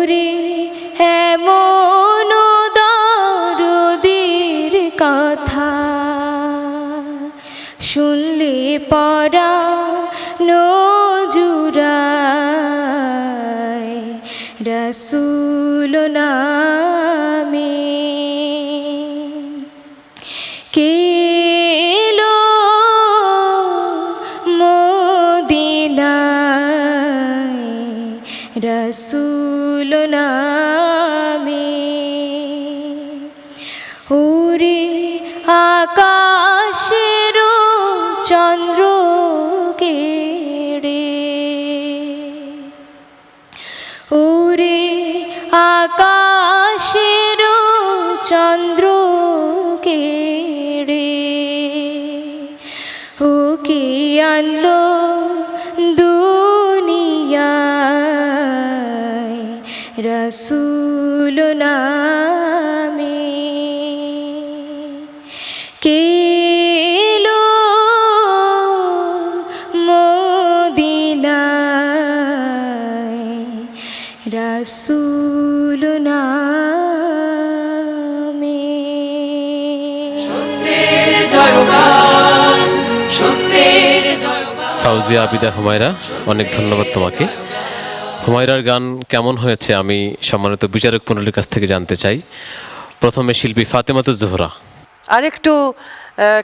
ওরে এমন দরদের কথা শুনলে পরাণ জুড়ায় রাসূল নামে কে এলো মদিনায় রাসূল নামে ওরে আকাশের চন্দ্র কেড়ে ওরে আকাশের চন্দ্র কেড়ে ওকে আনলো দুনিয়ায় রাসূল নামে কে এলো মদিনায় রাসূল নামে ফাউজিয়া আবিদা হুমায়রা, অনেক ধন্যবাদ তোমাকে। হুমায়রার গান কেমন হয়েছে আমি সম্মানিত বিচারক মণ্ডলীর কাছ থেকে জানতে চাই। প্রথমে শিল্পী ফাতেমাতুজ জোহরা। আরেকটু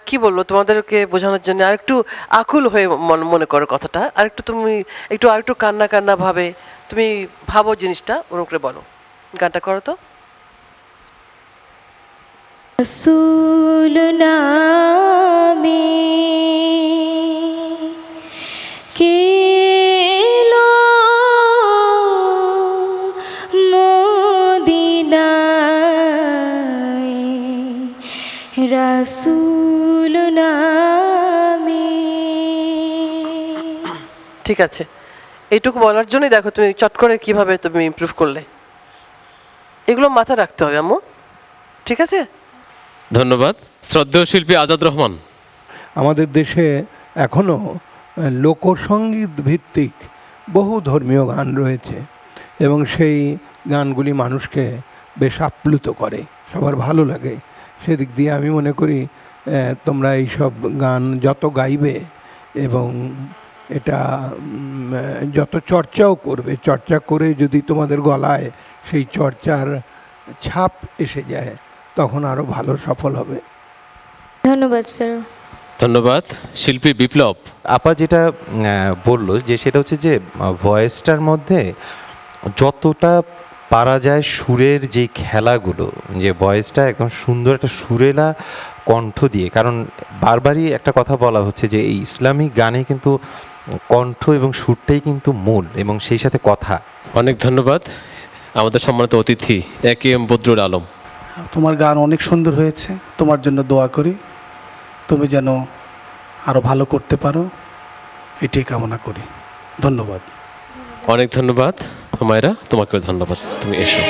কি বলবো তোমাদেরকে বোঝানোর জন্য, আরেকটু আকুল হয়ে মনে করো কথাটা, আরেকটু তুমি আরেকটু কান্না কান্না ভাবে তুমি ভাবো জিনিসটা, ওরকম করে বলো, গানটা করো তো। রাসূল নামে কে এলো মদিনায় রাসূল নামে। ঠিক আছে, এইটুকু বলার জন্যই দেখো তুমি চট করে কিভাবে তুমি ইমপ্রুভ করলে। এগুলো মাথায় রাখতে হবে আম্মু, ঠিক আছে? ধন্যবাদ। শ্রদ্ধেয় শিল্পী আজাদ রহমান। আমাদের দেশে এখনও লোকসঙ্গীত ভিত্তিক বহু ধর্মীয় গান রয়েছে এবং সেই গানগুলি মানুষকে বেশ আপ্লুত করে, সবার ভালো লাগে। সেদিক দিয়ে আমি মনে করি তোমরা এইসব গান যত গাইবে এবং এটা যত চর্চাও করবে, চর্চা করে যদি তোমাদের গলায় সেই চর্চার ছাপ এসে যায় তখন আরও ভালো সফল হবে। ধন্যবাদ স্যার। ধন্যবাদ। শিল্পী বিপ্লব। আপা যেটা বললো যে সেটা হচ্ছে যে ভয়েসটার মধ্যে যতটা পারা যায় সুরের যে খেলাগুলো, যে ভয়েসটা একদম সুন্দর একটা সুরেলা কণ্ঠ দিয়ে, কারণ বারবারই একটা কথা বলা হচ্ছে যে এই ইসলামিক গানে কিন্তু কণ্ঠ এবং সুরটাই কিন্তু মূল এবং সেই সাথে কথা। অনেক ধন্যবাদ আমাদের সম্মানিত অতিথি একেএম বদরুল আলম। তোমার গান অনেক সুন্দর হয়েছে, তোমার জন্য দোয়া করি, তুমি যেন আরও ভালো করতে পারো, এটাই কামনা করি। ধন্যবাদ। অনেক ধন্যবাদ হুমায়রা, তোমাকেও ধন্যবাদ, তুমি এসো।